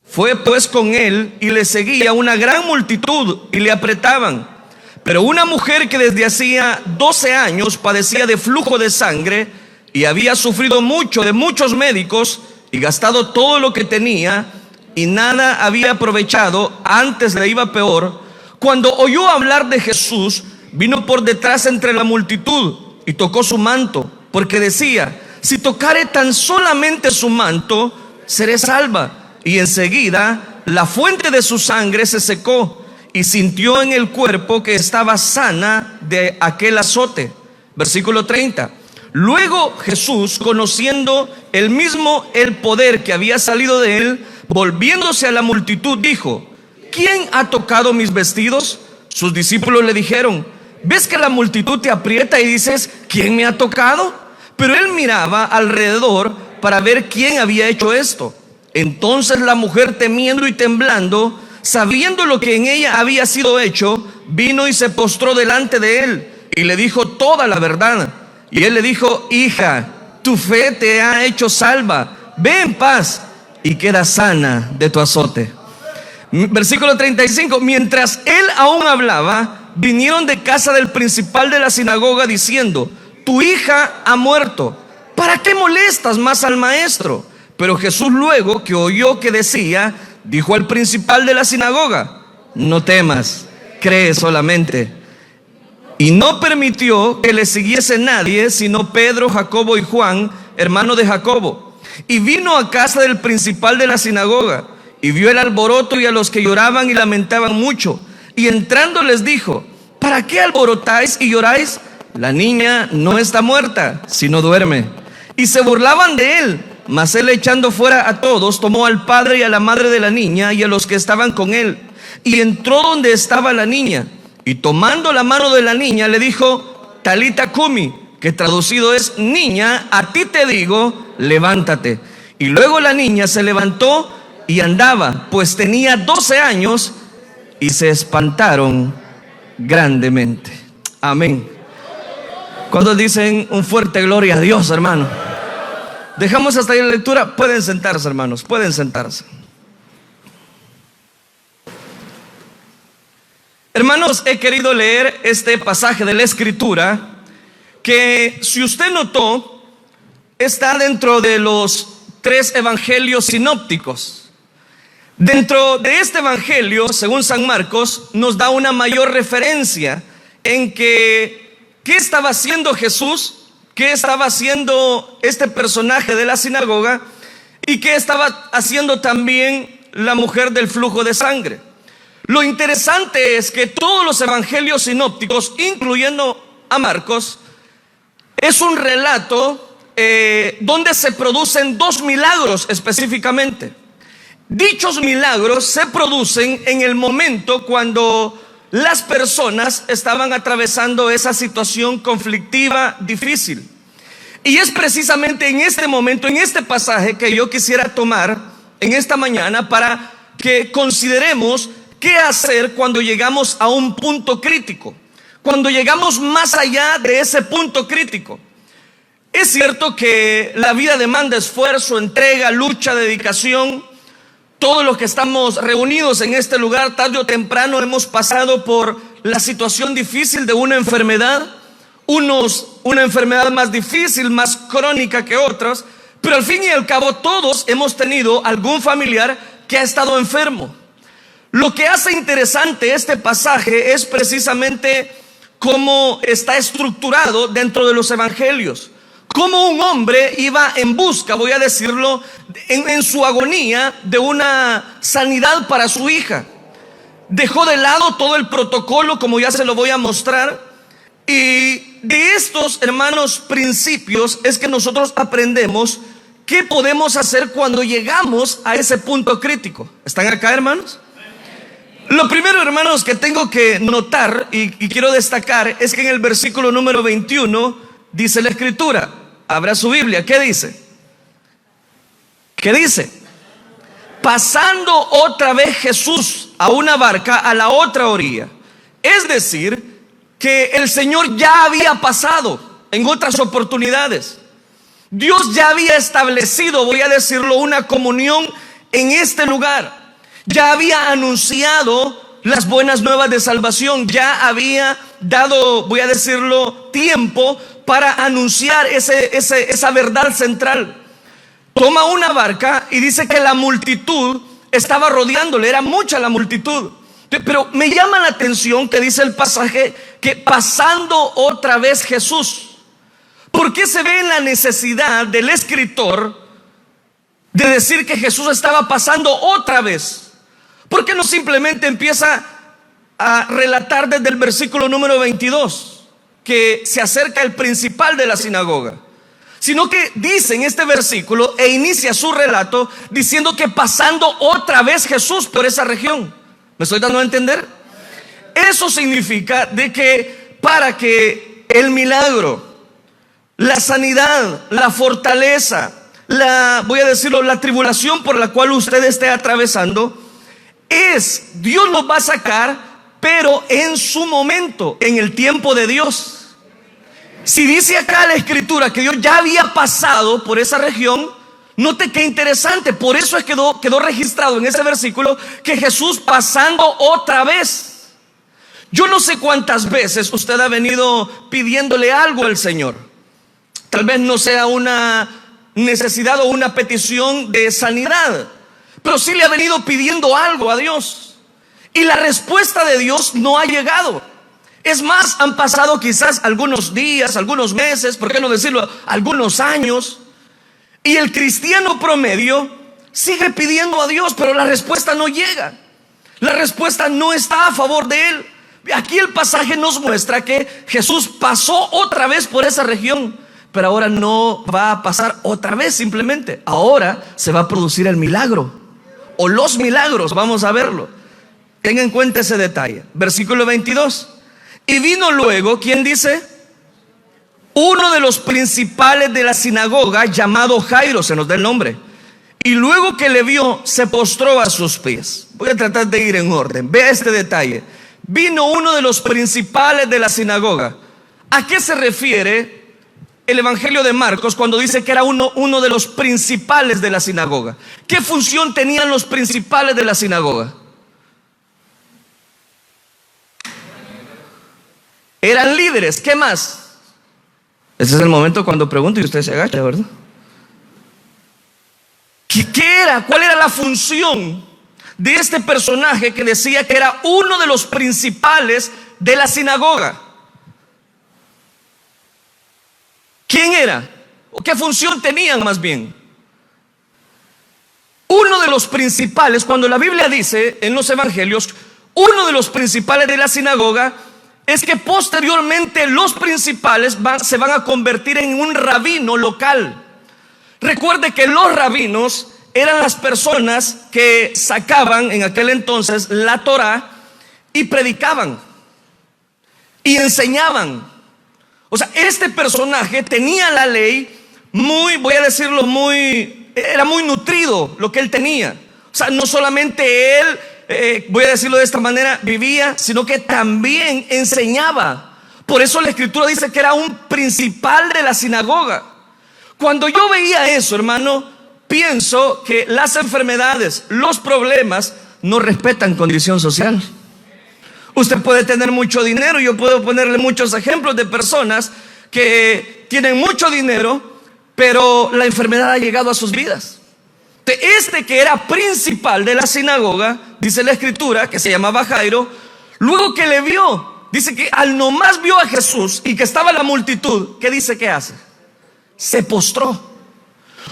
Fue pues con él y le seguía una gran multitud y le apretaban. Pero una mujer que desde hacía 12 años padecía de flujo de sangre y había sufrido mucho de muchos médicos y gastado todo lo que tenía y nada había aprovechado, antes le iba peor, cuando oyó hablar de Jesús, vino por detrás entre la multitud y tocó su manto, porque decía: si tocare tan solamente su manto, seré salva. Y enseguida la fuente de su sangre se secó y sintió en el cuerpo que estaba sana de aquel azote. Versículo 30. Luego Jesús, conociendo él mismo el poder que había salido de él, volviéndose a la multitud, dijo: ¿quién ha tocado mis vestidos? Sus discípulos le dijeron: ¿ves que la multitud te aprieta y dices: ¿quién me ha tocado? Pero él miraba alrededor para ver quién había hecho esto. Entonces la mujer, temiendo y temblando, sabiendo lo que en ella había sido hecho, vino y se postró delante de él y le dijo toda la verdad. Y él le dijo: hija, tu fe te ha hecho salva, ve en paz y queda sana de tu azote. Versículo 35. Mientras él aún hablaba, vinieron de casa del principal de la sinagoga diciendo: tu hija ha muerto, ¿para qué molestas más al maestro? Pero Jesús, luego que oyó que decía, dijo al principal de la sinagoga: no temas, cree solamente. Y no permitió que le siguiese nadie, sino Pedro, Jacobo y Juan, hermano de Jacobo. Y vino a casa del principal de la sinagoga, y vio el alboroto y a los que lloraban y lamentaban mucho. Y entrando les dijo: ¿para qué alborotáis y lloráis? La niña no está muerta, sino duerme. Y se burlaban de él. Mas él, echando fuera a todos, tomó al padre y a la madre de la niña y a los que estaban con él, y entró donde estaba la niña, y tomando la mano de la niña le dijo: Talita cumi, que traducido es: niña, a ti te digo, levántate. Y luego la niña se levantó y andaba, pues tenía 12 años, y se espantaron grandemente. Amén. ¿Cuántos dicen un fuerte gloria a Dios, hermano? Dejamos hasta ahí la lectura. Pueden sentarse, hermanos, pueden sentarse. Hermanos, he querido leer este pasaje de la Escritura que, si usted notó, está dentro de los 3 evangelios sinópticos. Dentro de este evangelio, según San Marcos, nos da una mayor referencia en que ¿qué estaba haciendo Jesús? ¿Qué estaba haciendo este personaje de la sinagoga? ¿Y qué estaba haciendo también la mujer del flujo de sangre? Lo interesante es que todos los evangelios sinópticos, incluyendo a Marcos, es un relato donde se producen 2 milagros específicamente. Dichos milagros se producen en el momento cuando las personas estaban atravesando esa situación conflictiva, difícil. Y es precisamente en este momento, en este pasaje, que yo quisiera tomar en esta mañana para que consideremos qué hacer cuando llegamos a un punto crítico, cuando llegamos más allá de ese punto crítico. Es cierto que la vida demanda esfuerzo, entrega, lucha, dedicación. Todos los que estamos reunidos en este lugar, tarde o temprano hemos pasado por la situación difícil de una enfermedad. Unos una enfermedad más difícil, más crónica que otros, pero al fin y al cabo todos hemos tenido algún familiar que ha estado enfermo. Lo que hace interesante este pasaje es precisamente cómo está estructurado dentro de los evangelios. Cómo un hombre iba en busca, voy a decirlo, en su agonía, de una sanidad para su hija. Dejó de lado todo el protocolo, como ya se lo voy a mostrar. Y de estos, hermanos, principios es que nosotros aprendemos qué podemos hacer cuando llegamos a ese punto crítico. ¿Están acá, hermanos? Lo primero, hermanos, que tengo que notar y quiero destacar es que en el versículo número 21 dice la Escritura. Abra su Biblia. ¿Qué dice? ¿Qué dice? Pasando otra vez Jesús a una barca a la otra orilla. Es decir, que el Señor ya había pasado en otras oportunidades. Dios ya había establecido, voy a decirlo, una comunión en este lugar. Ya había anunciado las buenas nuevas de salvación. Ya había dado, voy a decirlo, tiempo para anunciar esa verdad central. Toma una barca y dice que la multitud estaba rodeándole, era mucha la multitud. Pero me llama la atención que dice el pasaje que pasando otra vez Jesús. ¿Por qué se ve en la necesidad del escritor de decir que Jesús estaba pasando otra vez? ¿Por qué no simplemente empieza a relatar desde el versículo número 22 que se acerca el principal de la sinagoga? Sino que dice en este versículo e inicia su relato diciendo que pasando otra vez Jesús por esa región. ¿Me estoy dando a entender? Eso significa de que para que el milagro, la sanidad, la fortaleza, voy a decirlo, la tribulación por la cual usted esté atravesando, Dios los va a sacar, pero en su momento, en el tiempo de Dios. Si dice acá la escritura que Dios ya había pasado por esa región, note qué interesante. Por eso quedó registrado en ese versículo que Jesús pasando otra vez. Yo no sé cuántas veces usted ha venido pidiéndole algo al Señor. Tal vez no sea una necesidad o una petición de sanidad, pero sí le ha venido pidiendo algo a Dios. Y la respuesta de Dios no ha llegado. Es más, han pasado quizás algunos días, algunos meses, ¿por qué no decirlo? Algunos años. Y el cristiano promedio sigue pidiendo a Dios, pero la respuesta no llega. La respuesta no está a favor de él. Aquí el pasaje nos muestra que Jesús pasó otra vez por esa región, pero ahora no va a pasar otra vez simplemente. Ahora se va a producir el milagro, o los milagros, vamos a verlo. Tenga en cuenta ese detalle. Versículo 22. Y vino luego, ¿quién dice? Uno de los principales de la sinagoga, llamado Jairo, se nos da el nombre. Y luego que le vio, se postró a sus pies. Voy a tratar de ir en orden. Vea este detalle. Vino uno de los principales de la sinagoga. ¿A qué se refiere el Evangelio de Marcos cuando dice que era uno de los principales de la sinagoga? ¿Qué función tenían los principales de la sinagoga? Eran líderes. ¿Qué más? Ese es el momento cuando pregunto y usted se agacha, ¿verdad? ¿Qué era? ¿Cuál era la función de este personaje que decía que era uno de los principales de la sinagoga? ¿Quién era? ¿O qué función tenían más bien? Uno de los principales, cuando la Biblia dice en los evangelios, uno de los principales de la sinagoga, es que posteriormente los principales se van a convertir en un rabino local. Recuerde que los rabinos eran las personas que sacaban en aquel entonces la Torá y predicaban y enseñaban. O sea, este personaje tenía la ley voy a decirlo, era muy nutrido lo que él tenía. O sea, no solamente él, voy a decirlo de esta manera, vivía, sino que también enseñaba. Por eso la escritura dice que era un principal de la sinagoga. Cuando yo veía eso, hermano, pienso que las enfermedades, los problemas no respetan condición social. Usted puede tener mucho dinero, yo puedo ponerle muchos ejemplos de personas que tienen mucho dinero, pero la enfermedad ha llegado a sus vidas. Este que era principal de la sinagoga, dice la escritura, que se llamaba Jairo, luego que le vio, dice que al nomás vio a Jesús y que estaba la multitud, ¿qué dice que hace? Se postró.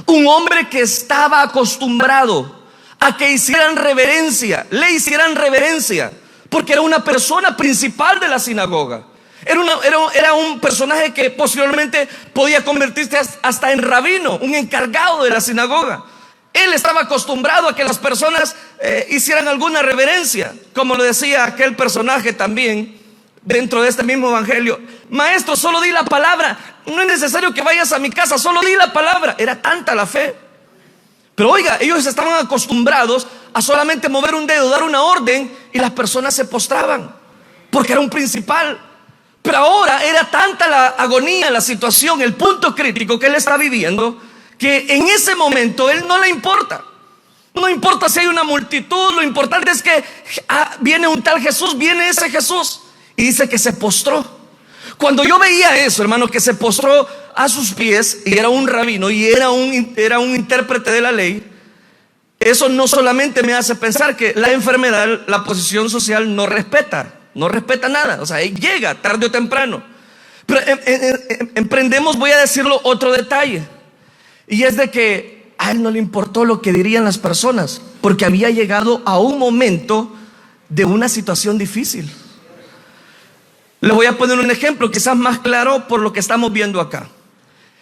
Un hombre que estaba acostumbrado a que hicieran reverencia, le hicieran reverencia, porque era una persona principal de la sinagoga. Era un personaje que posteriormente podía convertirse hasta en rabino, un encargado de la sinagoga. Él estaba acostumbrado a que las personas hicieran alguna reverencia, como lo decía aquel personaje también dentro de este mismo evangelio. Maestro, solo di la palabra, no es necesario que vayas a mi casa, solo di la palabra. Era tanta la fe. Pero oiga, ellos estaban acostumbrados a solamente mover un dedo, dar una orden, y las personas se postraban, porque era un principal. Pero ahora era tanta la agonía, la situación, el punto crítico que él está viviendo, que en ese momento él no le importa. No importa si hay una multitud, lo importante es que viene un tal Jesús, viene ese Jesús. Y dice que se postró. Cuando yo veía eso, hermano, que se postró a sus pies, y era un rabino, y era un intérprete de la ley, eso no solamente me hace pensar que la enfermedad, la posición social no respeta nada. O sea, llega tarde o temprano. Pero emprendemos, voy a decirlo, otro detalle. Y es de que a él no le importó lo que dirían las personas, porque había llegado a un momento de una situación difícil. Le voy a poner un ejemplo, quizás más claro por lo que estamos viendo acá.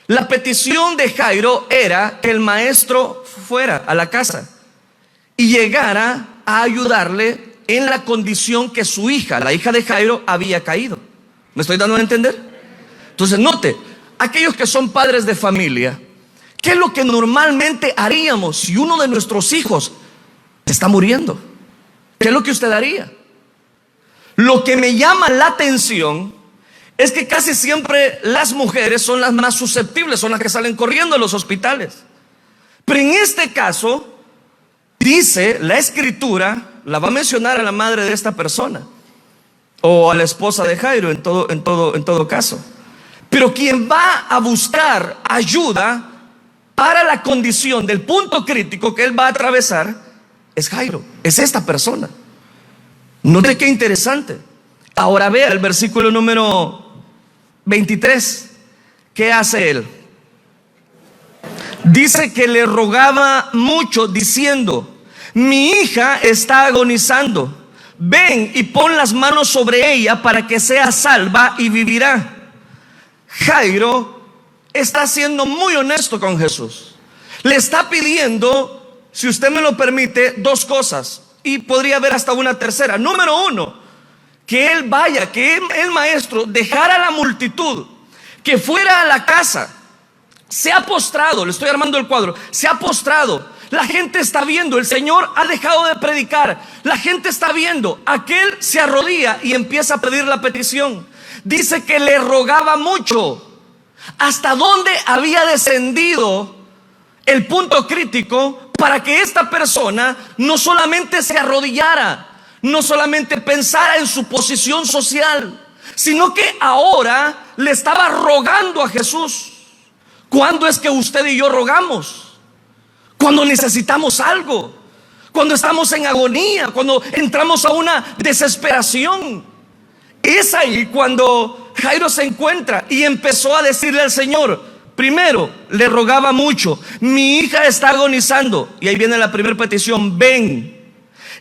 La petición de Jairo era que el maestro fuera a la casa y llegara a ayudarle en la condición que su hija, la hija de Jairo, había caído. ¿Me estoy dando a entender? Entonces note, aquellos que son padres de familia, ¿qué es lo que normalmente haríamos si uno de nuestros hijos está muriendo? ¿Qué es lo que usted haría? Lo que me llama la atención es que casi siempre las mujeres son las más susceptibles, son las que salen corriendo a los hospitales. Pero en este caso, dice la escritura, la va a mencionar a la madre de esta persona o a la esposa de Jairo en todo caso. Pero quien va a buscar ayuda para la condición del punto crítico que él va a atravesar es Jairo, es esta persona. Note qué interesante. Ahora vea el versículo número 23. ¿Qué hace él? Dice que le rogaba mucho diciendo: mi hija está agonizando, ven y pon las manos sobre ella para que sea salva y vivirá. Jairo está siendo muy honesto con Jesús. Le está pidiendo, si usted me lo permite, dos cosas, y podría haber hasta una tercera. Número uno, que él vaya, que el maestro dejara a la multitud, que fuera a la casa, se ha postrado, le estoy armando el cuadro, se ha postrado, la gente está viendo, el Señor ha dejado de predicar, la gente está viendo, aquel se arrodilla y empieza a pedir la petición. Dice que le rogaba mucho. ¿Hasta dónde había descendido el punto crítico para que esta persona no solamente se arrodillara, no solamente pensara en su posición social, sino que ahora le estaba rogando a Jesús? ¿Cuándo es que usted y yo rogamos? Cuando necesitamos algo, cuando estamos en agonía, cuando entramos a una desesperación. Es ahí cuando Jairo se encuentra y empezó a decirle al Señor. Primero, le rogaba mucho: mi hija está agonizando. Y ahí viene la primera petición: ven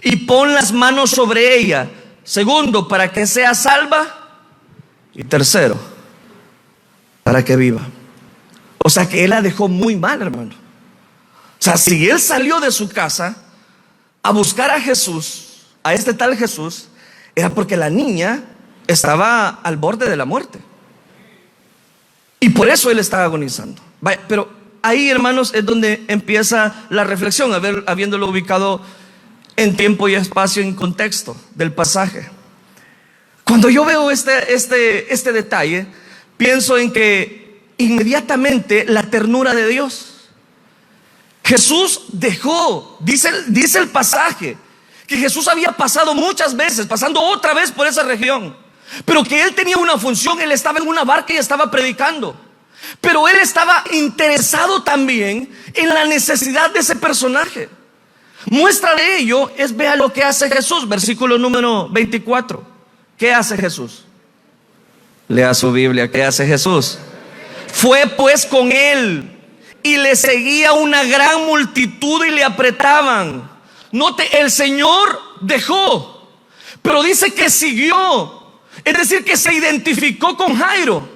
y pon las manos sobre ella. Segundo, para que sea salva. Y tercero, para que viva. O sea que él la dejó muy mal, hermano. O sea, si él salió de su casa a buscar a Jesús, a este tal Jesús, era porque la niña estaba al borde de la muerte. Y por eso él estaba agonizando. Vaya, pero ahí, hermanos, es donde empieza la reflexión, habiéndolo ubicado en tiempo y espacio, en contexto del pasaje. Cuando yo veo este detalle, pienso en que inmediatamente la ternura de Dios. Jesús dejó, dice el pasaje, que Jesús había pasado muchas veces, pasando otra vez por esa región, pero que él tenía una función. Él estaba en una barca y estaba predicando, pero él estaba interesado también en la necesidad de ese personaje. Muestra de ello es, vea lo que hace Jesús, versículo número 24. ¿Qué hace Jesús? Lea su Biblia. ¿Qué hace Jesús? Fue pues con él y le seguía una gran multitud y le apretaban. Note, el Señor dejó, pero dice que siguió. Es decir, que se identificó con Jairo.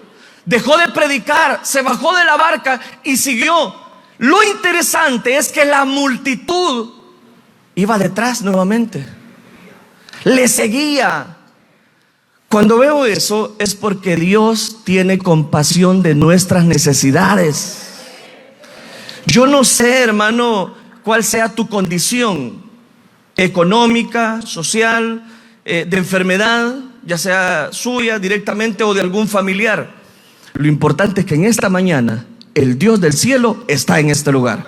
Dejó de predicar, se bajó de la barca y siguió. Lo interesante es que la multitud iba detrás nuevamente, le seguía. Cuando veo eso es porque Dios tiene compasión de nuestras necesidades. Yo no sé, hermano, cuál sea tu condición económica, social, de enfermedad, ya sea suya directamente o de algún familiar. Lo importante es que en esta mañana el Dios del cielo está en este lugar.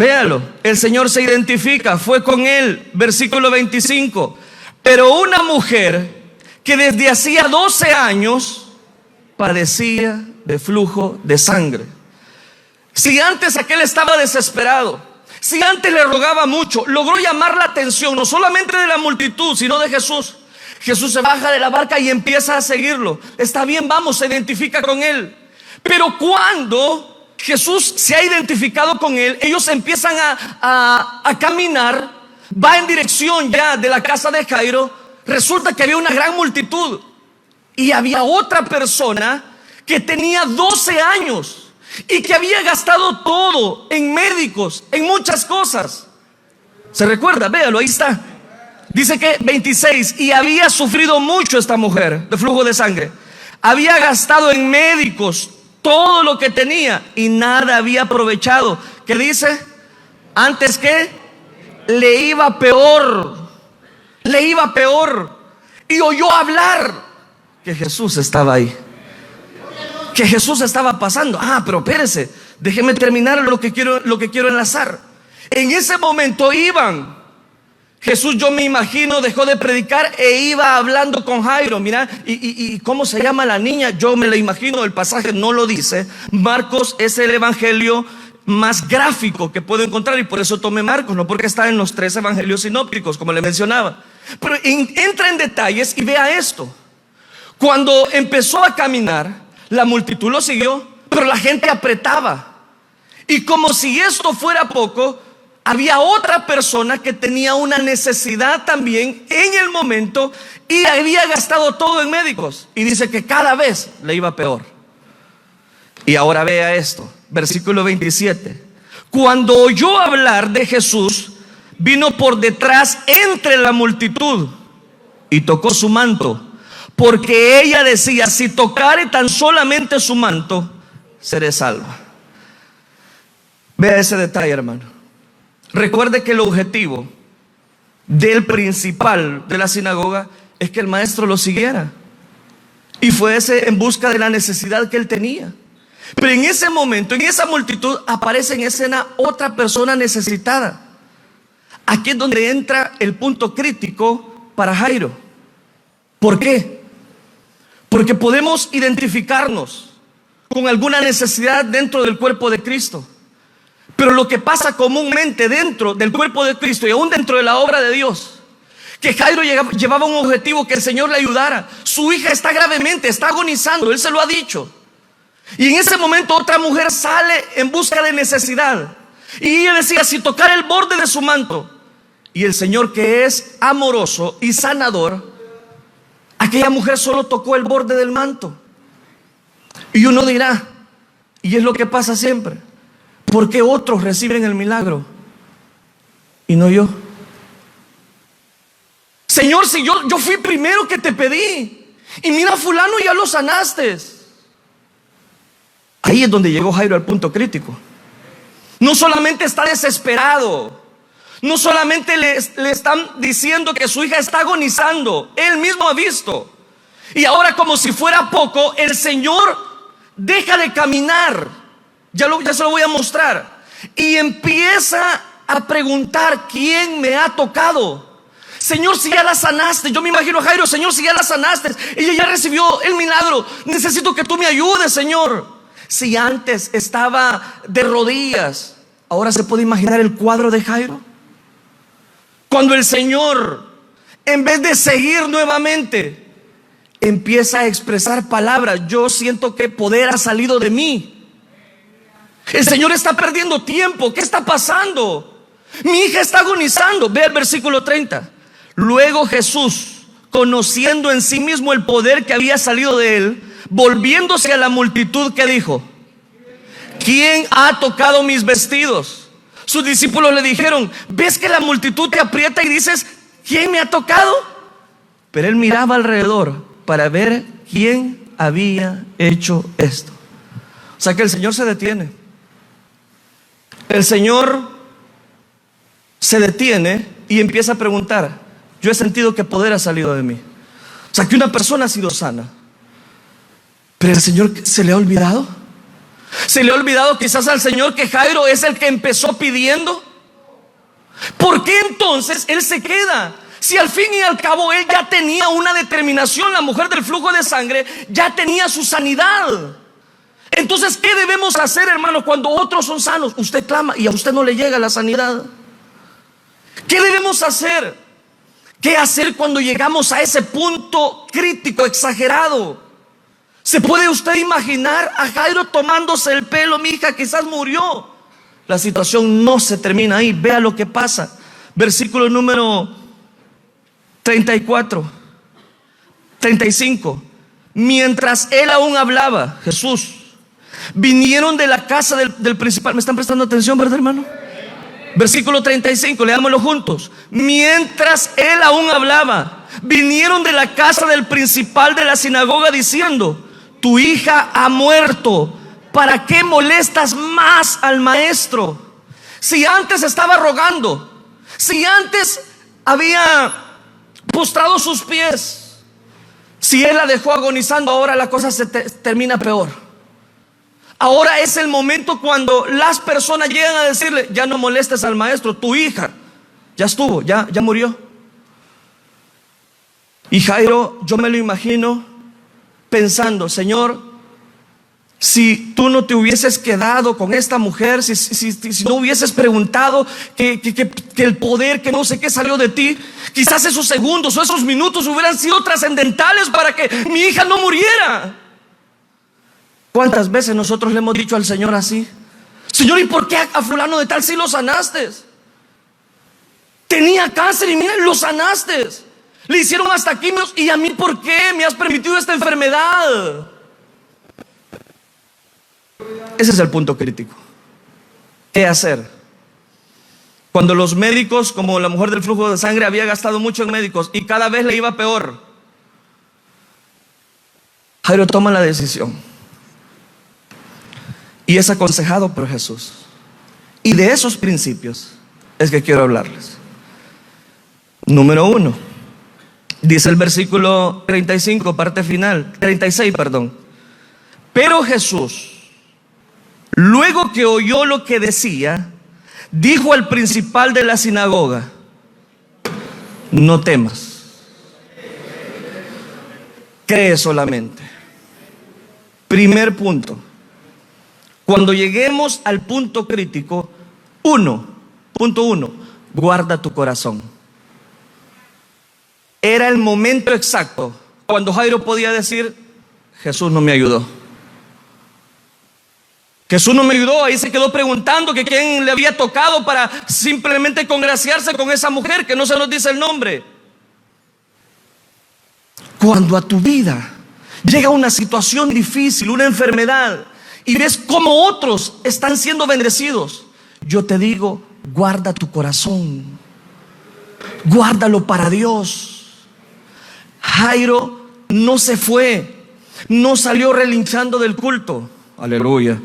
Véalo, el Señor se identifica, fue con él, versículo 25. Pero una mujer que desde hacía 12 años padecía de flujo de sangre. Si antes aquel estaba desesperado, si antes le rogaba mucho, logró llamar la atención no solamente de la multitud, sino de Jesús. Jesús se baja de la barca y empieza a seguirlo. Está bien, vamos, se identifica con él. Pero cuando Jesús se ha identificado con él, ellos empiezan a caminar, va en dirección ya de la casa de Jairo. Resulta que había una gran multitud y había otra persona que tenía 12 años y que había gastado todo en médicos, en muchas cosas. ¿Se recuerda? Véalo, ahí está. Dice que 26, y había sufrido mucho esta mujer de flujo de sangre. Había gastado en médicos todo lo que tenía y nada había aprovechado. ¿Qué dice? Antes que le iba peor. Le iba peor. Y oyó hablar que Jesús estaba ahí, que Jesús estaba pasando. Pero espérese, déjeme terminar lo que quiero enlazar. En ese momento iban. Jesús, yo me imagino, dejó de predicar e iba hablando con Jairo. Mira, y ¿cómo se llama la niña? Yo me la imagino, el pasaje no lo dice. Marcos es el evangelio más gráfico que puedo encontrar y por eso tomé Marcos, no porque está en los 3 evangelios sinópticos, como le mencionaba. Pero entra en detalles y vea esto. Cuando empezó a caminar, la multitud lo siguió, pero la gente apretaba. Y como si esto fuera poco, había otra persona que tenía una necesidad también en el momento y había gastado todo en médicos. Y dice que cada vez le iba peor. Y ahora vea esto, versículo 27. Cuando oyó hablar de Jesús, vino por detrás entre la multitud y tocó su manto, porque ella decía: si tocare tan solamente su manto, seré salva. Vea ese detalle, hermano. Recuerde que el objetivo del principal de la sinagoga es que el maestro lo siguiera. Y fue ese en busca de la necesidad que él tenía. Pero en ese momento, en esa multitud, aparece en escena otra persona necesitada. Aquí es donde entra el punto crítico para Jairo. ¿Por qué? Porque podemos identificarnos con alguna necesidad dentro del cuerpo de Cristo. Pero lo que pasa comúnmente dentro del cuerpo de Cristo y aún dentro de la obra de Dios, que Jairo llevaba un objetivo: que el Señor le ayudara. Su hija está gravemente, está agonizando, él se lo ha dicho. Y en ese momento otra mujer sale en busca de necesidad. Y ella decía: si tocara el borde de su manto. Y el Señor, que es amoroso y sanador, aquella mujer solo tocó el borde del manto. Y uno dirá, y es lo que pasa siempre: ¿por qué otros reciben el milagro y no yo? Señor, si yo fui primero que te pedí, y mira, fulano ya lo sanaste. Ahí es donde llegó Jairo al punto crítico. No solamente está desesperado, no solamente le están diciendo que su hija está agonizando, él mismo ha visto. Y ahora, como si fuera poco, el Señor deja de caminar. Ya se lo voy a mostrar. Y empieza a preguntar: ¿quién me ha tocado? Señor, si ya la sanaste. Yo me imagino a Jairo: Señor, si ya la sanaste, ella ya recibió el milagro, necesito que tú me ayudes, Señor. Si antes estaba de rodillas, ahora se puede imaginar el cuadro de Jairo. Cuando el Señor, en vez de seguir nuevamente, empieza a expresar palabras: yo siento que poder ha salido de mí. El Señor está perdiendo tiempo. ¿Qué está pasando? Mi hija está agonizando. Ve el versículo 30. Luego Jesús, conociendo en sí mismo el poder que había salido de él, volviéndose a la multitud, ¿qué dijo? ¿Quién ha tocado mis vestidos? Sus discípulos le dijeron: ¿ves que la multitud te aprieta y dices: ¿quién me ha tocado? Pero él miraba alrededor para ver quién había hecho esto. O sea que el Señor se detiene. El Señor se detiene y empieza a preguntar: yo he sentido que poder ha salido de mí. O sea que una persona ha sido sana, pero el Señor se le ha olvidado. ¿Se le ha olvidado quizás al Señor que Jairo es el que empezó pidiendo? ¿Por qué entonces él se queda? Si al fin y al cabo él ya tenía una determinación, la mujer del flujo de sangre ya tenía su sanidad. Entonces, ¿qué debemos hacer, hermano, cuando otros son sanos? Usted clama y a usted no le llega la sanidad. ¿Qué debemos hacer? ¿Qué hacer cuando llegamos a ese punto crítico, exagerado? ¿Se puede usted imaginar a Jairo tomándose el pelo? Mi hija quizás murió. La situación no se termina ahí. Vea lo que pasa. Versículo número 34, 35. Mientras él aún hablaba, Jesús, vinieron de la casa del principal. ¿Me están prestando atención, verdad, hermano? Versículo 35, leámoslo juntos. Mientras él aún hablaba, vinieron de la casa del principal de la sinagoga diciendo: tu hija ha muerto, ¿para qué molestas más al maestro? Si antes estaba rogando, si antes había postrado sus pies, si él la dejó agonizando, ahora la cosa se termina peor. Ahora es el momento cuando las personas llegan a decirle: ya no molestes al maestro, tu hija ya estuvo, ya murió. Y Jairo, yo me lo imagino pensando: Señor, si tú no te hubieses quedado con esta mujer, si no hubieses preguntado que el poder, que no sé qué salió de ti, quizás esos segundos o esos minutos hubieran sido trascendentales para que mi hija no muriera. ¿Cuántas veces nosotros le hemos dicho al Señor así? Señor, ¿y por qué a fulano de tal sí lo sanaste? Tenía cáncer y mira, lo sanaste. Le hicieron hasta quimios, y a mí, ¿por qué me has permitido esta enfermedad? Ese es el punto crítico. ¿Qué hacer? Cuando los médicos, como la mujer del flujo de sangre, había gastado mucho en médicos y cada vez le iba peor, Jairo toma la decisión y es aconsejado por Jesús. Y de esos principios es que quiero hablarles. Número 1, dice el versículo 35, parte final, 36, perdón. Pero Jesús, luego que oyó lo que decía, dijo al principal de la sinagoga: no temas, cree solamente. Primer punto. Cuando lleguemos al punto crítico, punto 1, guarda tu corazón. Era el momento exacto cuando Jairo podía decir: Jesús no me ayudó. Jesús no me ayudó. Ahí se quedó preguntando que quién le había tocado para simplemente congraciarse con esa mujer que no se nos dice el nombre. Cuando a tu vida llega una situación difícil, una enfermedad, y ves cómo otros están siendo bendecidos, yo te digo: guarda tu corazón, guárdalo para Dios. Jairo no se fue, no salió relinchando del culto, aleluya,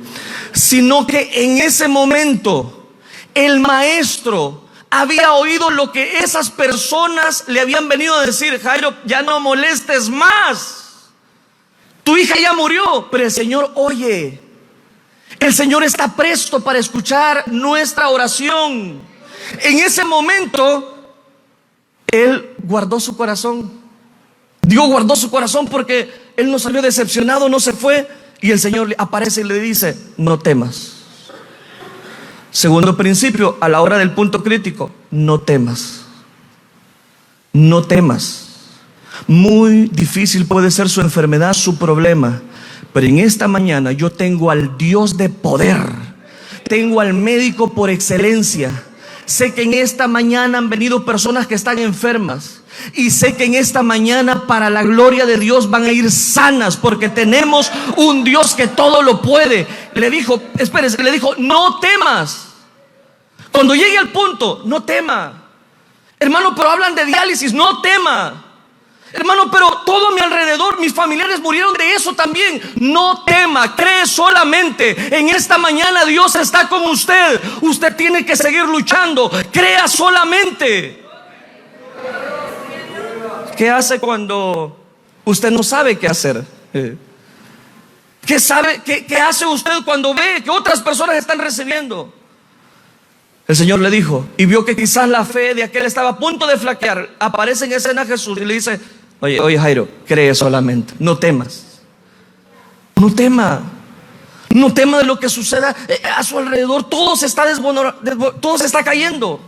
sino que en ese momento el maestro había oído lo que esas personas le habían venido a decir: Jairo, ya no molestes más, tu hija ya murió. Pero el Señor oye, el Señor está presto para escuchar nuestra oración. En ese momento él guardó su corazón. Digo guardó su corazón porque él no salió decepcionado, no se fue. Y el Señor le aparece y le dice: no temas. Segundo principio, a la hora del punto crítico: no temas. No temas. Muy difícil puede ser su enfermedad, su problema, pero en esta mañana yo tengo al Dios de poder, tengo al médico por excelencia. Sé que en esta mañana han venido personas que están enfermas, y sé que en esta mañana, para la gloria de Dios, van a ir sanas, porque tenemos un Dios que todo lo puede. Le dijo, espérese, le dijo: no temas. Cuando llegue al punto, no tema. Hermano, pero hablan de diálisis, no tema. Hermano, pero todo a mi alrededor, mis familiares murieron de eso también. No tema, cree solamente. En esta mañana Dios está con usted. Usted tiene que seguir luchando. Crea solamente. ¿Qué hace cuando usted no sabe qué hacer? ¿Qué sabe? ¿Qué hace usted cuando ve que otras personas están recibiendo? El Señor le dijo, y vio que quizás la fe de aquel estaba a punto de flaquear. Aparece en escena Jesús y le dice, oye Jairo, cree solamente, no temas. No tema. No tema de lo que suceda a su alrededor. Todo se está cayendo.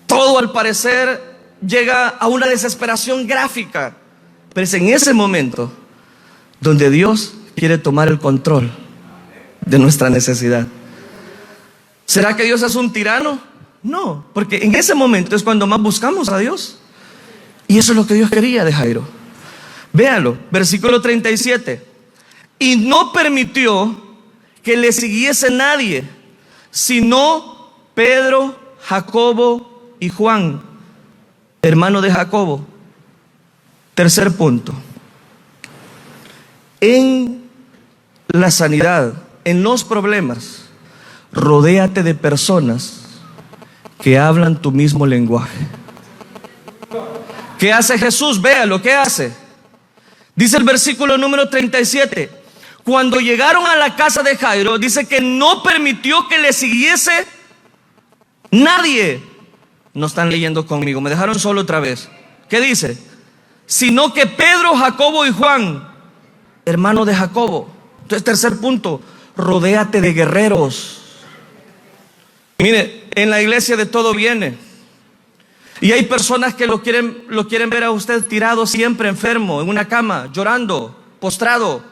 Todo al parecer llega a una desesperación gráfica. Pero es en ese momento donde Dios quiere tomar el control de nuestra necesidad. ¿Será que Dios es un tirano? No, porque en ese momento es cuando más buscamos a Dios. Y eso es lo que Dios quería de Jairo. Véalo, versículo 37. Y no permitió que le siguiese nadie, sino Pedro, Jacobo y Juan, hermano de Jacobo. Tercer punto. En la sanidad, en los problemas, rodéate de personas que hablan tu mismo lenguaje. ¿Qué hace Jesús? Véalo, ¿qué hace? Dice el versículo número 37. Cuando llegaron a la casa de Jairo, dice que no permitió que le siguiese nadie. No están leyendo conmigo, me dejaron solo otra vez. ¿Qué dice? Sino que Pedro, Jacobo y Juan, hermano de Jacobo. Entonces, tercer punto, rodéate de guerreros. Mire, en la iglesia de todo viene. Y hay personas que lo quieren ver a usted tirado siempre enfermo, en una cama, llorando, postrado.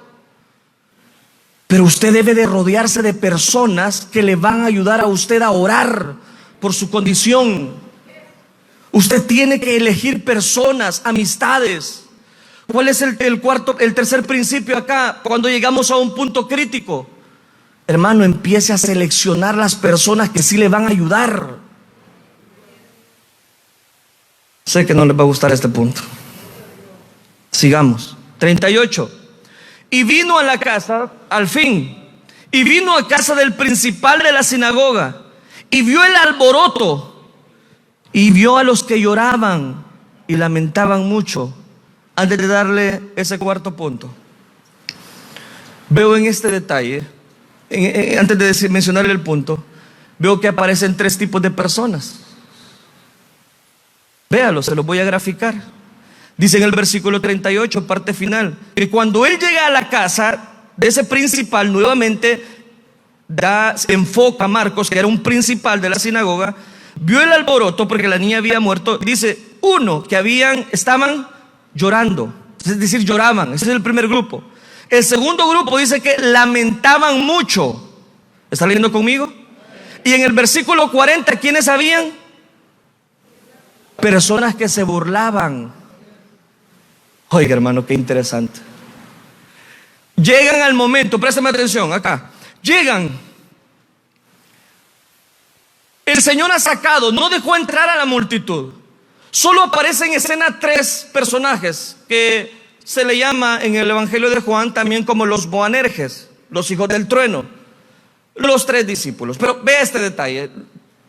Pero usted debe de rodearse de personas que le van a ayudar a usted a orar por su condición. Usted tiene que elegir personas, amistades. ¿Cuál es el tercer principio acá? Cuando llegamos a un punto crítico, hermano, empiece a seleccionar las personas que sí le van a ayudar. Sé que no les va a gustar este punto. Sigamos. 38. Y vino a la casa, al fin, y vino a casa del principal de la sinagoga, y vio el alboroto, y vio a los que lloraban y lamentaban mucho. Antes de darle ese cuarto punto, veo en este detalle, antes de mencionarle el punto, veo que aparecen tres tipos de personas. Véalo, se los voy a graficar. Dice en el versículo 38, parte final, que cuando él llega a la casa de ese principal, nuevamente enfoca a Marcos, que era un principal de la sinagoga, vio el alboroto porque la niña había muerto. Dice, uno, que estaban llorando, es decir, lloraban. Ese es el primer grupo. El segundo grupo dice que lamentaban mucho. ¿Está leyendo conmigo? Y en el versículo 40, ¿quiénes habían? Personas que se burlaban. Oiga, hermano, qué interesante. Llegan al momento, préstame atención acá. Llegan. El Señor ha sacado, no dejó entrar a la multitud. Solo aparecen en escena tres personajes que se le llama en el Evangelio de Juan también como los Boanerges, los hijos del trueno, los tres discípulos. Pero vea este detalle,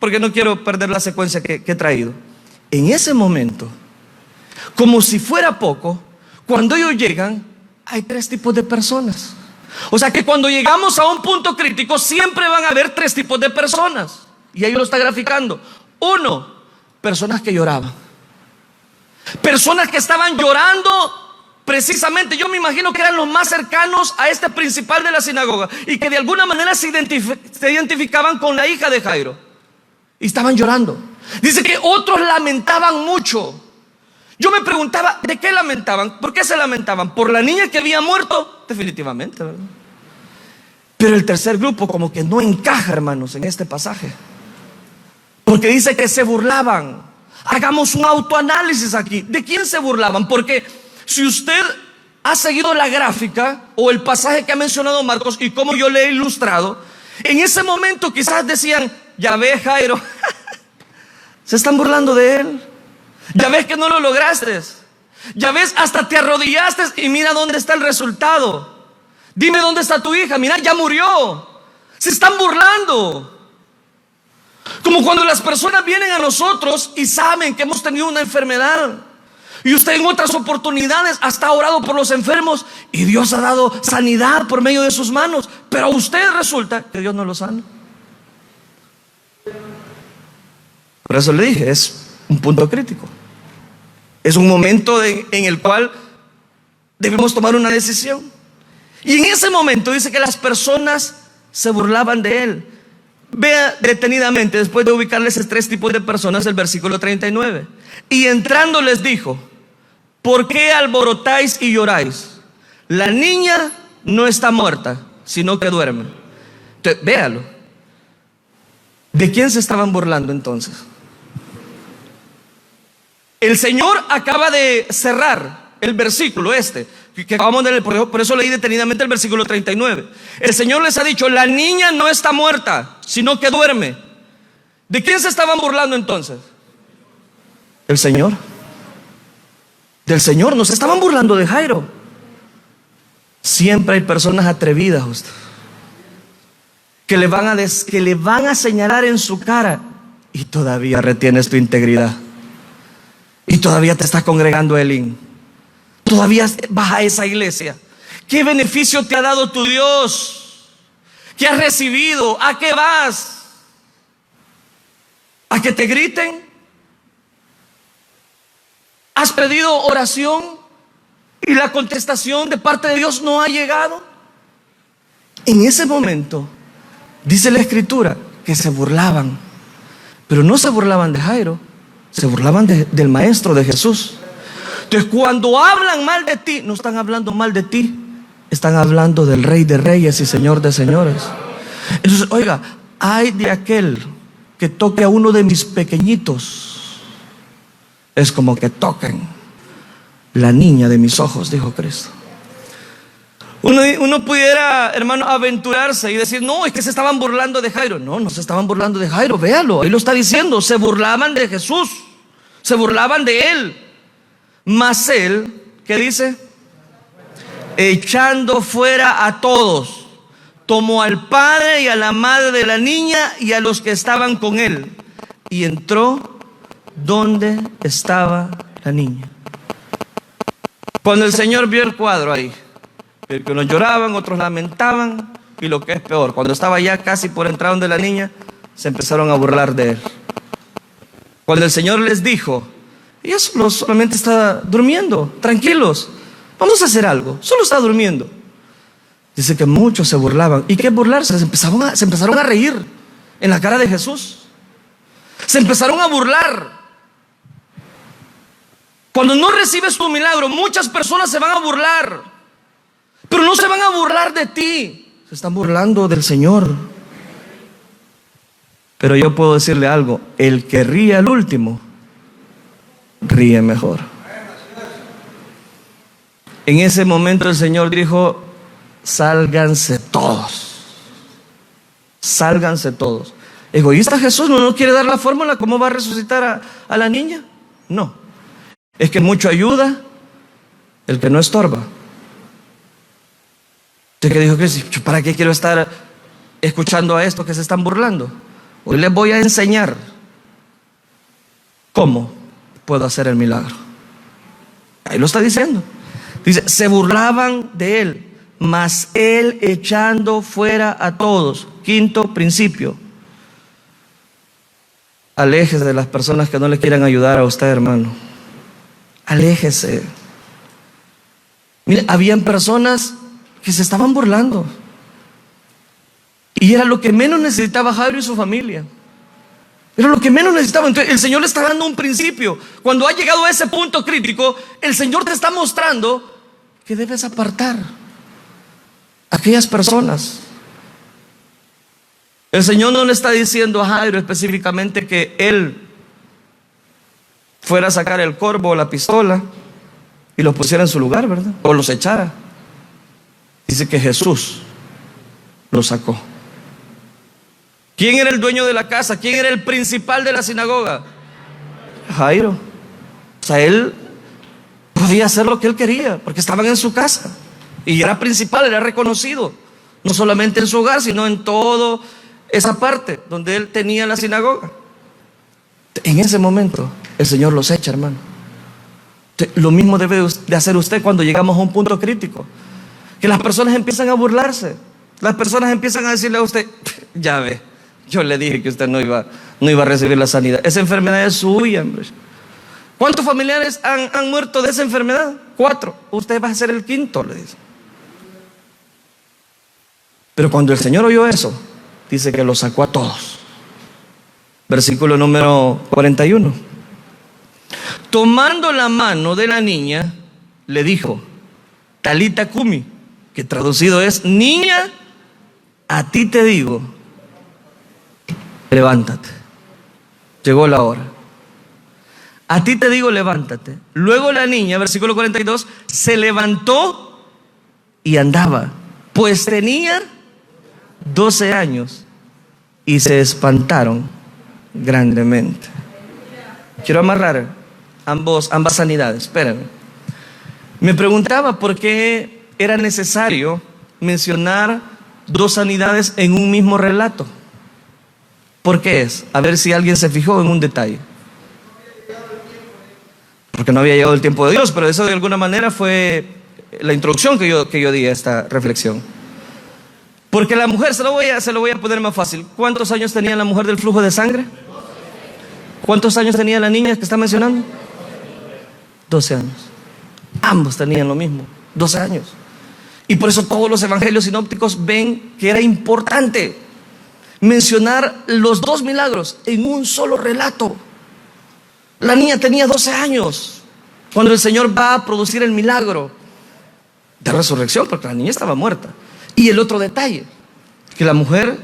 porque no quiero perder la secuencia que he traído. En ese momento, como si fuera poco, cuando ellos llegan, hay tres tipos de personas. O sea que cuando llegamos a un punto crítico, siempre van a haber tres tipos de personas. Y ahí lo está graficando. Uno, personas que lloraban. Personas que estaban llorando precisamente, yo me imagino que eran los más cercanos a este principal de la sinagoga y que de alguna manera se identificaban con la hija de Jairo. Y estaban llorando. Dice que otros lamentaban mucho. Yo me preguntaba, ¿de qué lamentaban? ¿Por qué se lamentaban? ¿Por la niña que había muerto? Definitivamente, ¿verdad? Pero el tercer grupo como que no encaja, hermanos, en este pasaje. Porque dice que se burlaban. Hagamos un autoanálisis aquí. ¿De quién se burlaban? Porque si usted ha seguido la gráfica o el pasaje que ha mencionado Marcos y como yo le he ilustrado, en ese momento quizás decían, ya ves, Jairo, se están burlando de él. Ya ves que no lo lograste. Ya ves, hasta te arrodillaste y mira dónde está el resultado. Dime dónde está tu hija. Mira, ya murió. Se están burlando. Como cuando las personas vienen a nosotros y saben que hemos tenido una enfermedad. Y usted en otras oportunidades hasta ha orado por los enfermos y Dios ha dado sanidad por medio de sus manos. Pero a usted resulta que Dios no lo sana. Por eso le dije, es un punto crítico. Es un momento en el cual debemos tomar una decisión. Y en ese momento dice que las personas se burlaban de él. Vea detenidamente, después de ubicarles esos tres tipos de personas, el versículo 39. Y entrando les dijo: ¿por qué alborotáis y lloráis? La niña no está muerta, sino que duerme. Entonces, véalo. ¿De quién se estaban burlando entonces? El Señor acaba de cerrar el versículo que acabamos de leer, por eso leí detenidamente el versículo 39. El Señor les ha dicho: la niña no está muerta, sino que duerme. ¿De quién se estaban burlando entonces? El Señor. Del Señor, no se estaban burlando de Jairo. Siempre hay personas atrevidas, usted, que le van a señalar en su cara, y todavía retienes tu integridad, y todavía te estás congregando a Elín, todavía vas a esa iglesia. ¿Qué beneficio te ha dado tu Dios? ¿Qué has recibido? ¿A qué vas? ¿A que te griten? ¿Has pedido oración y la contestación de parte de Dios no ha llegado? En ese momento dice la Escritura que se burlaban, pero no se burlaban de Jairo, se burlaban del maestro, de Jesús. Entonces, cuando hablan mal de ti, no están hablando mal de ti, están hablando del Rey de Reyes y Señor de Señores. Entonces, oiga, ay de aquel que toque a uno de mis pequeñitos, es como que toquen la niña de mis ojos, dijo Cristo. Uno pudiera, hermano, aventurarse y decir: no, es que se estaban burlando de Jairo. No, no se estaban burlando de Jairo, véalo, ahí lo está diciendo. Se burlaban de Jesús, se burlaban de él. Mas él, ¿qué dice? Echando fuera a todos, tomó al padre y a la madre de la niña y a los que estaban con él, y entró donde estaba la niña. Cuando el Señor vio el cuadro ahí, que unos lloraban, otros lamentaban, y lo que es peor, cuando estaba ya casi por entrar donde la niña, se empezaron a burlar de él. Cuando el Señor les dijo: ella solamente está durmiendo, tranquilos, vamos a hacer algo, solo está durmiendo. Dice que muchos se burlaban. ¿Y qué burlarse? Se empezaron a reír en la cara de Jesús. Se empezaron a burlar. Cuando no recibes tu milagro, muchas personas se van a burlar, pero no se van a burlar de ti, se están burlando del Señor. Pero yo puedo decirle algo: el que ríe al último, ríe mejor. En ese momento el Señor dijo: sálganse todos, sálganse todos. Egoísta Jesús, no quiere dar la fórmula, ¿cómo va a resucitar a la niña? No. Es que mucho ayuda el que no estorba. Entonces, ¿qué dijo Cristo? ¿Para qué quiero estar escuchando a estos que se están burlando? Hoy les voy a enseñar cómo puedo hacer el milagro. Ahí lo está diciendo. Dice: se burlaban de él, mas él echando fuera a todos. Quinto principio: aléjese de las personas que no le quieran ayudar a usted, hermano. Aléjese. Mire, habían personas que se estaban burlando, y era lo que menos necesitaba Jairo y su familia. Era lo que menos necesitaba. Entonces el Señor le está dando un principio. Cuando ha llegado a ese punto crítico, el Señor te está mostrando que debes apartar a aquellas personas. El Señor no le está diciendo a Jairo específicamente que él fuera a sacar el corvo o la pistola y los pusiera en su lugar, ¿verdad? O los echara. Dice que Jesús los sacó. ¿Quién era el dueño de la casa? ¿Quién era el principal de la sinagoga? Jairo. O sea, él podía hacer lo que él quería porque estaban en su casa y era principal, era reconocido, no solamente en su hogar, sino en toda esa parte donde él tenía la sinagoga. En ese momento el Señor los echa, hermano. Lo mismo debe de hacer usted cuando llegamos a un punto crítico. Que las personas empiezan a burlarse. Las personas empiezan a decirle a usted, ya ve, yo le dije que usted no iba a recibir la sanidad. Esa enfermedad es suya, hombre. ¿Cuántos familiares han muerto de esa enfermedad? 4. Usted va a ser el 5.º, le dice. Pero cuando el Señor oyó eso, dice que los sacó a todos. Versículo número 41. Tomando la mano de la niña, le dijo, Talita Cumi, que traducido es, niña, a ti te digo, levántate. Llegó la hora. A ti te digo, levántate. Luego la niña, versículo 42, se levantó y andaba, pues tenía 12 años, y se espantaron grandemente. Quiero amarrar ambas sanidades. Espérenme. Me preguntaba por qué era necesario mencionar 2 sanidades en un mismo relato. ¿Por qué es? A ver si alguien se fijó en un detalle. Porque no había llegado el tiempo de Dios, pero eso de alguna manera fue la introducción que yo di a esta reflexión. Porque la mujer, se lo voy a poner más fácil. ¿Cuántos años tenía la mujer del flujo de sangre? ¿Cuántos años tenía la niña que está mencionando? 12 años. Ambos tenían lo mismo, 12 años. Y por eso todos los evangelios sinópticos ven que era importante mencionar los 2 milagros en un solo relato. La niña tenía 12 años cuando el Señor va a producir el milagro de resurrección, porque la niña estaba muerta. Y el otro detalle, que la mujer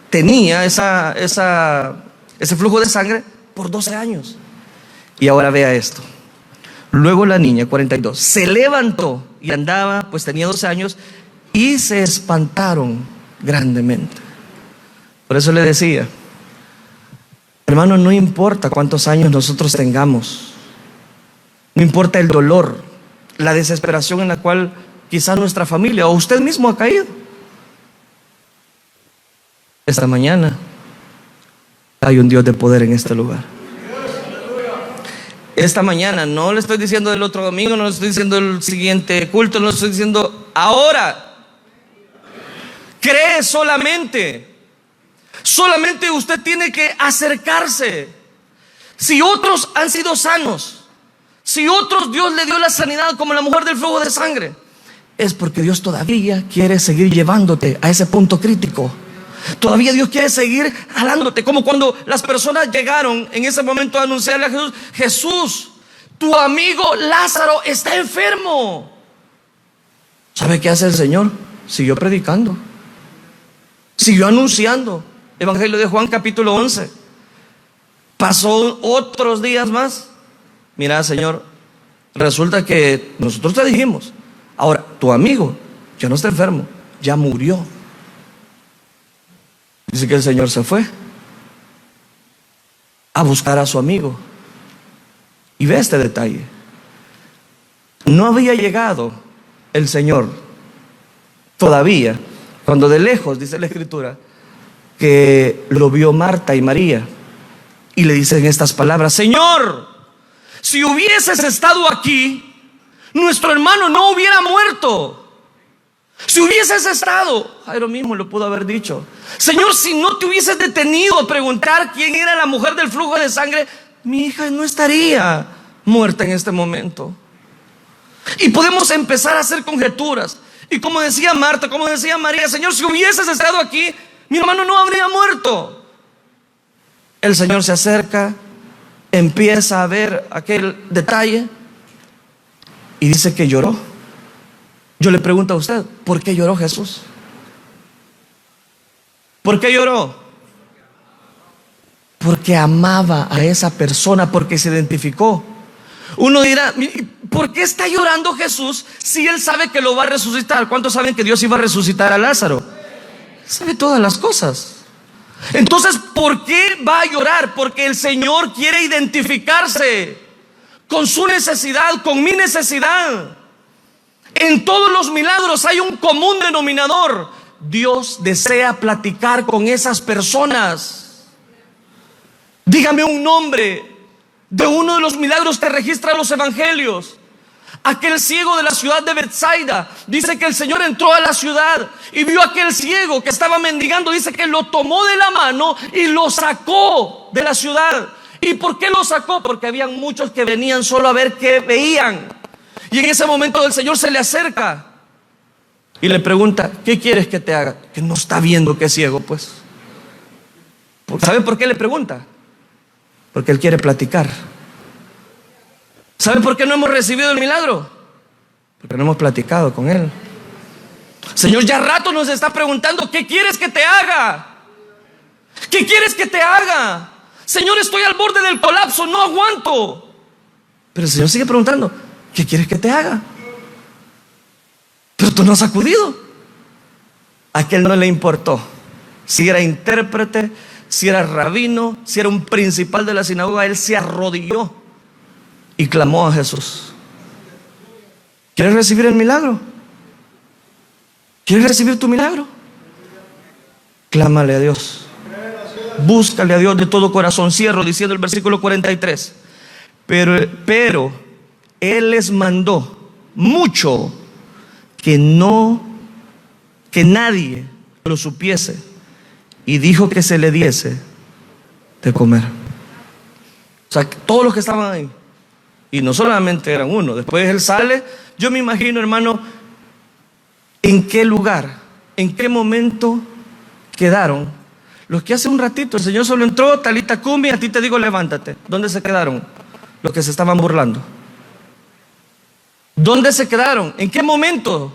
tenía ese flujo de sangre por 12 años. Y ahora vea esto. Luego la niña, 42, se levantó y andaba, pues tenía 12 años, y se espantaron grandemente. Por eso le decía, hermano, no importa cuántos años nosotros tengamos, no importa el dolor, la desesperación en la cual quizás nuestra familia o usted mismo ha caído. Esta mañana hay un Dios de poder en este lugar. Esta mañana, no le estoy diciendo del otro domingo, no le estoy diciendo del siguiente culto, no le estoy diciendo ahora. Cree solamente. Solamente usted tiene que acercarse. Si otros han sido sanos, si otros Dios le dio la sanidad como la mujer del flujo de sangre, es porque Dios todavía quiere seguir llevándote a ese punto crítico. Todavía Dios quiere seguir jalándote, como cuando las personas llegaron en ese momento a anunciarle a Jesús: Jesús, tu amigo Lázaro está enfermo. ¿Sabe qué hace el Señor? Siguió predicando, siguió anunciando. Evangelio de Juan capítulo 11. Pasó otros días más. Mira, Señor, resulta que nosotros te dijimos, ahora tu amigo ya no está enfermo, ya murió. Dice que el Señor se fue a buscar a su amigo. Y ve este detalle. No había llegado el Señor todavía, cuando de lejos, dice la Escritura, que lo vio Marta y María, y le dicen estas palabras: Señor, si hubieses estado aquí, nuestro hermano no hubiera muerto. Si hubieses estado, Jairo mismo lo pudo haber dicho: Señor, si no te hubieses detenido a preguntar quién era la mujer del flujo de sangre, mi hija no estaría muerta en este momento. Y podemos empezar a hacer conjeturas. Y como decía Marta, como decía María: Señor, si hubieses estado aquí, mi hermano no habría muerto. El Señor se acerca, empieza a ver aquel detalle y dice que lloró. Yo le pregunto a usted, ¿por qué lloró Jesús? ¿Por qué lloró? Porque amaba a esa persona, porque se identificó. Uno dirá: ¿por qué está llorando Jesús si Él sabe que lo va a resucitar? ¿Cuántos saben que Dios iba a resucitar a Lázaro? Sabe todas las cosas. Entonces, ¿por qué va a llorar? Porque el Señor quiere identificarse con su necesidad, con mi necesidad. En todos los milagros hay un común denominador: Dios desea platicar con esas personas. Dígame un nombre De uno de los milagros que registran los evangelios. Aquel ciego de la ciudad de Betsaida, dice que el Señor entró a la ciudad y vio a aquel ciego que estaba mendigando. Dice que lo tomó de la mano y lo sacó de la ciudad. ¿Y por qué lo sacó? Porque habían muchos que venían solo a ver qué veían. Y en ese momento el Señor se le acerca y le pregunta: ¿qué quieres que te haga? Que no está viendo que es ciego, pues. ¿Sabe por qué le pregunta? Porque él quiere platicar. ¿Sabe por qué no hemos recibido el milagro? Porque no hemos platicado con él. Señor, ya rato nos está preguntando: ¿qué quieres que te haga? ¿Qué quieres que te haga? Señor, estoy al borde del colapso, no aguanto. Pero el Señor sigue preguntando: ¿qué quieres que te haga? Pero tú no has acudido. A aquel no le importó si era intérprete, si era rabino, si era un principal de la sinagoga. Él se arrodilló y clamó a Jesús. ¿Quieres recibir el milagro? ¿Quieres recibir tu milagro? Clámale a Dios. Búscale a Dios de todo corazón. Cierro diciendo el versículo 43. Pero Él les mandó mucho que nadie lo supiese, y dijo que se le diese de comer. O sea, todos los que estaban ahí, y no solamente eran uno, después él sale. Yo me imagino, hermano, en qué lugar, en qué momento quedaron los que hace un ratito el Señor solo entró, talita cumi, a ti te digo levántate. ¿Dónde se quedaron los que se estaban burlando? ¿Dónde se quedaron? ¿En qué momento?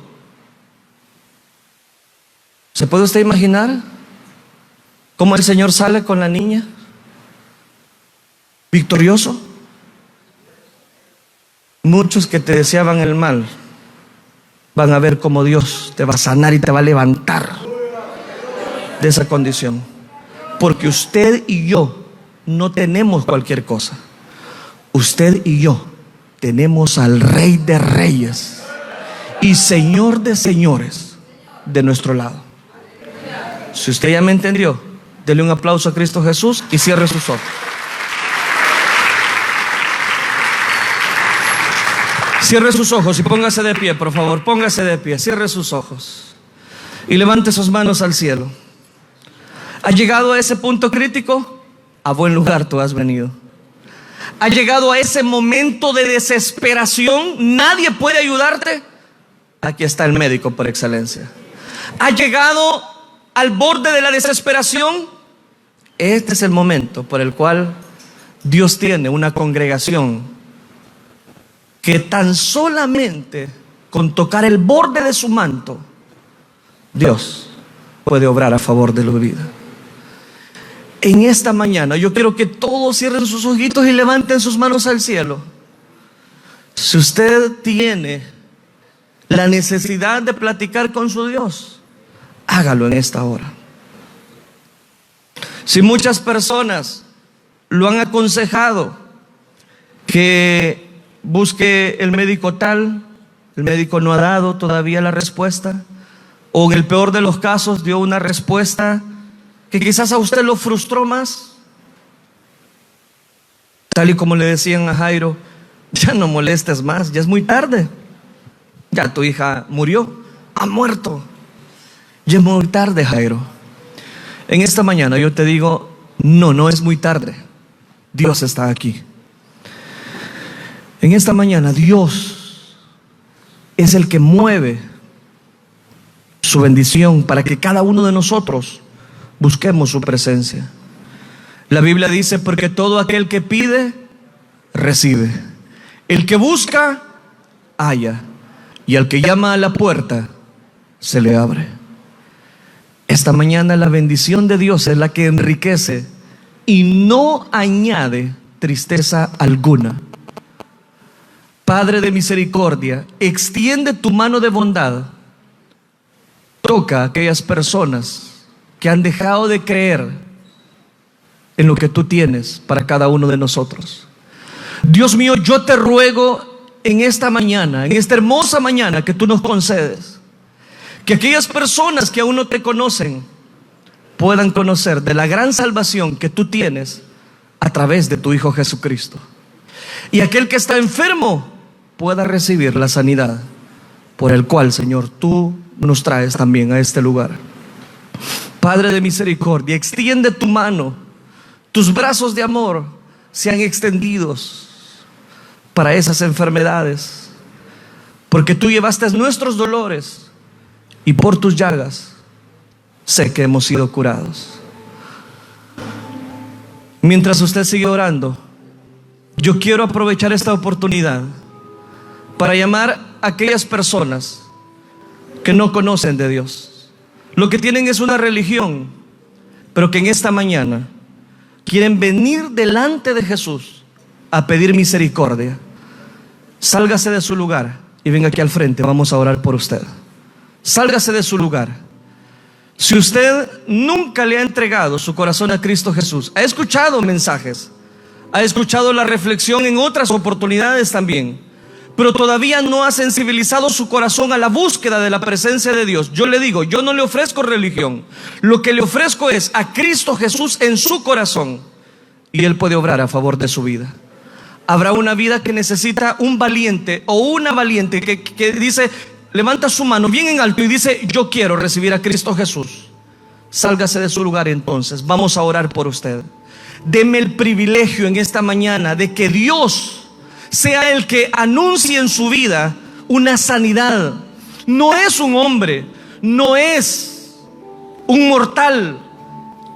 ¿Se puede usted imaginar cómo el Señor sale con la niña victorioso? Muchos que te deseaban el mal van a ver cómo Dios te va a sanar y te va a levantar de esa condición. Porque usted y yo no tenemos cualquier cosa. Usted y yo tenemos al Rey de Reyes y Señor de Señores de nuestro lado. Si usted ya me entendió, dele un aplauso a Cristo Jesús y cierre sus ojos. Cierre sus ojos y póngase de pie, por favor. Póngase de pie, cierre sus ojos y levante sus manos al cielo. ¿Ha llegado a ese punto crítico? A buen lugar tú has venido. ¿Ha llegado a ese momento de desesperación? ¿Nadie puede ayudarte? Aquí está el médico por excelencia. ¿Ha llegado al borde de la desesperación? Este es el momento por el cual Dios tiene una congregación que tan solamente con tocar el borde de su manto, Dios puede obrar a favor de la vida. En esta mañana yo quiero que todos cierren sus ojitos y levanten sus manos al cielo. Si usted tiene la necesidad de platicar con su Dios, hágalo en esta hora. Si muchas personas lo han aconsejado que busque el médico tal, el médico no ha dado todavía la respuesta, o en el peor de los casos dio una respuesta que quizás a usted lo frustró más, tal y como le decían a Jairo: ya no molestes más, ya es muy tarde, ya tu hija murió, ha muerto, ya es muy tarde, Jairo. En esta mañana yo te digo: no es muy tarde, Dios está aquí. En esta mañana Dios es el que mueve su bendición para que cada uno de nosotros busquemos su presencia. La Biblia dice: porque todo aquel que pide, recibe. El que busca, halla. Y al que llama a la puerta, se le abre. Esta mañana la bendición de Dios es la que enriquece y no añade tristeza alguna. Padre de misericordia, extiende tu mano de bondad. Toca a aquellas personas que han dejado de creer en lo que tú tienes para cada uno de nosotros. Dios mío, yo te ruego en esta mañana, en esta hermosa mañana que tú nos concedes, que aquellas personas que aún no te conocen puedan conocer de la gran salvación que tú tienes a través de tu Hijo Jesucristo. y aquel que está enfermo pueda recibir la sanidad por el cual, Señor, tú nos traes también a este lugar. Padre de misericordia, extiende tu mano. Tus brazos de amor sean extendidos para esas enfermedades, porque tú llevaste nuestros dolores y por tus llagas sé que hemos sido curados. Mientras usted sigue orando, yo quiero aprovechar esta oportunidad para llamar a aquellas personas que no conocen de Dios. Lo que tienen es una religión, pero que en esta mañana quieren venir delante de Jesús a pedir misericordia. Sálgase de su lugar y venga aquí al frente, vamos a orar por usted. Sálgase de su lugar. Si usted nunca le ha entregado su corazón a Cristo Jesús, ha escuchado mensajes, ha escuchado la reflexión en otras oportunidades también, pero todavía no ha sensibilizado su corazón a la búsqueda de la presencia de Dios, yo le digo, yo no le ofrezco religión. Lo que le ofrezco es a Cristo Jesús en su corazón, y Él puede obrar a favor de su vida. Habrá una vida que necesita un valiente o una valiente que dice, levanta su mano bien en alto y dice, yo quiero recibir a Cristo Jesús. Sálgase de su lugar entonces, vamos a orar por usted. Deme el privilegio en esta mañana de que Dios sea el que anuncie en su vida una sanidad. No es un hombre, no es un mortal,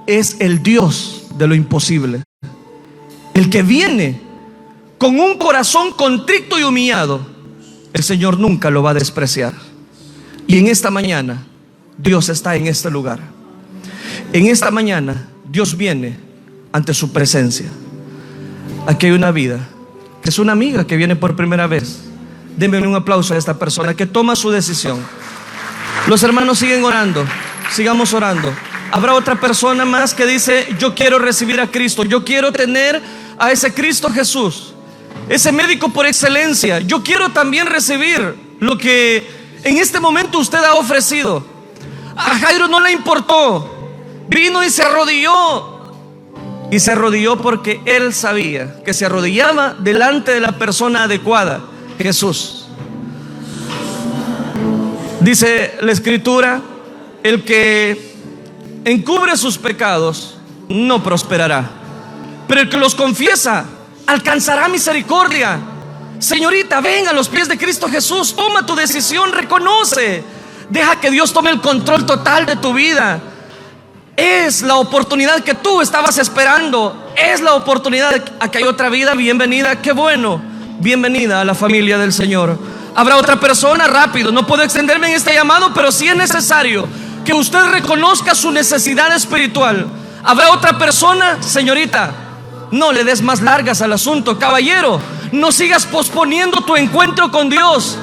es el Dios de lo imposible, el que viene con un corazón contrito y humillado. El Señor nunca lo va a despreciar. Y en esta mañana Dios está en este lugar. En esta mañana Dios viene ante su presencia. Aquí hay una vida que es una amiga que viene por primera vez. Denme un aplauso a esta persona que toma su decisión. Los hermanos siguen orando, sigamos orando. Habrá otra persona más que dice, yo quiero recibir a Cristo, yo quiero tener a ese Cristo Jesús, ese médico por excelencia. Yo quiero también recibir lo que en este momento usted ha ofrecido. A Jairo no le importó, vino y se arrodilló. Y se arrodilló porque él sabía que se arrodillaba delante de la persona adecuada, Jesús. Dice la Escritura, el que encubre sus pecados no prosperará, pero el que los confiesa alcanzará misericordia. Señorita, ven a los pies de Cristo Jesús, toma tu decisión, reconoce, deja que Dios tome el control total de tu vida. Es la oportunidad que tú estabas esperando, es la oportunidad a que hay otra vida. Bienvenida, qué bueno, bienvenida a la familia del Señor. Habrá otra persona, rápido, no puedo extenderme en este llamado, pero sí es necesario que usted reconozca su necesidad espiritual. Habrá otra persona, señorita, no le des más largas al asunto. Caballero, no sigas posponiendo tu encuentro con Dios.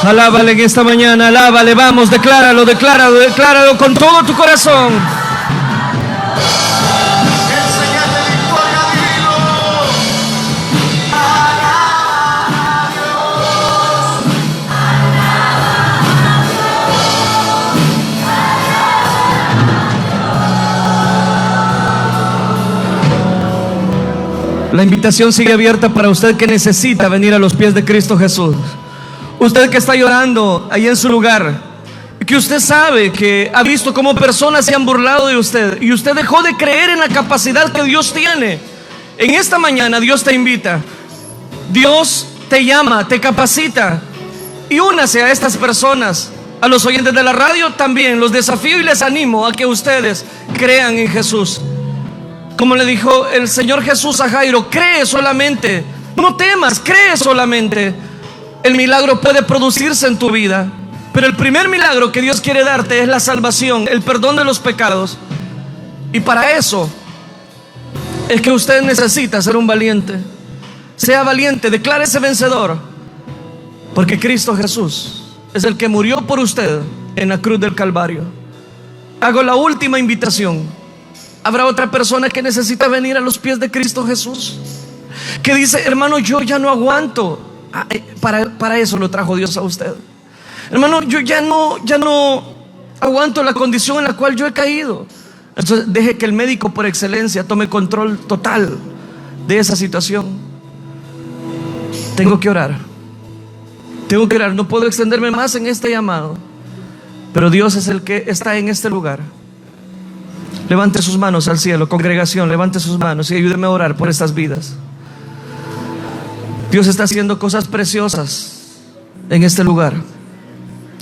Alábale en esta mañana, alábale, vamos, decláralo con todo tu corazón. La invitación sigue abierta para usted que necesita venir a los pies de Cristo Jesús. Usted que está llorando ahí en su lugar, que usted sabe que ha visto cómo personas se han burlado de usted y usted dejó de creer en la capacidad que Dios tiene. En esta mañana Dios te invita, Dios te llama, te capacita, y únase a estas personas. A los oyentes de la radio también los desafío y les animo a que ustedes crean en Jesús. Como le dijo el Señor Jesús a Jairo, cree solamente, no temas, cree solamente. El milagro puede producirse en tu vida, pero el primer milagro que Dios quiere darte es la salvación, el perdón de los pecados. Y para eso es que usted necesita ser un valiente. Sea valiente, declárese vencedor, porque Cristo Jesús es el que murió por usted en la cruz del Calvario. Hago la última invitación. Habrá otra persona que necesita venir a los pies de Cristo Jesús, que dice, hermano, yo ya no aguanto. Para eso lo trajo Dios a usted. Hermano, yo ya no aguanto la condición en la cual yo he caído. Entonces deje que el médico por excelencia tome control total de esa situación. Tengo que orar. No puedo extenderme más en este llamado, pero Dios es el que está en este lugar. Levante sus manos al cielo, congregación, levante sus manos y ayúdeme a orar por estas vidas. Dios está haciendo cosas preciosas en este lugar.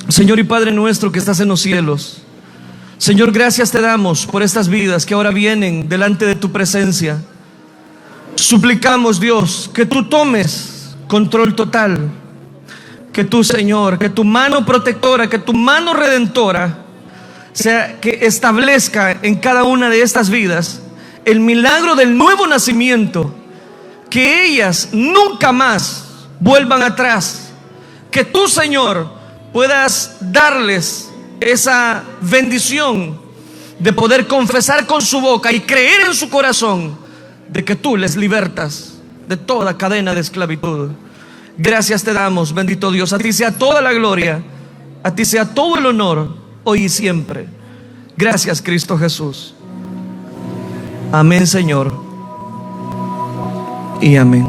Señor y Padre nuestro que estás en los cielos, Señor, gracias te damos por estas vidas que ahora vienen delante de tu presencia. Suplicamos, Dios, que tú tomes control total, que tú, Señor, que tu mano protectora, que tu mano redentora sea que establezca en cada una de estas vidas el milagro del nuevo nacimiento, que ellas nunca más vuelvan atrás, que tú, Señor, puedas darles esa bendición de poder confesar con su boca y creer en su corazón de que tú les libertas de toda cadena de esclavitud. Gracias te damos, bendito Dios. A ti sea toda la gloria, a ti sea todo el honor, hoy y siempre. Gracias, Cristo Jesús. Amén, Señor. Y amén.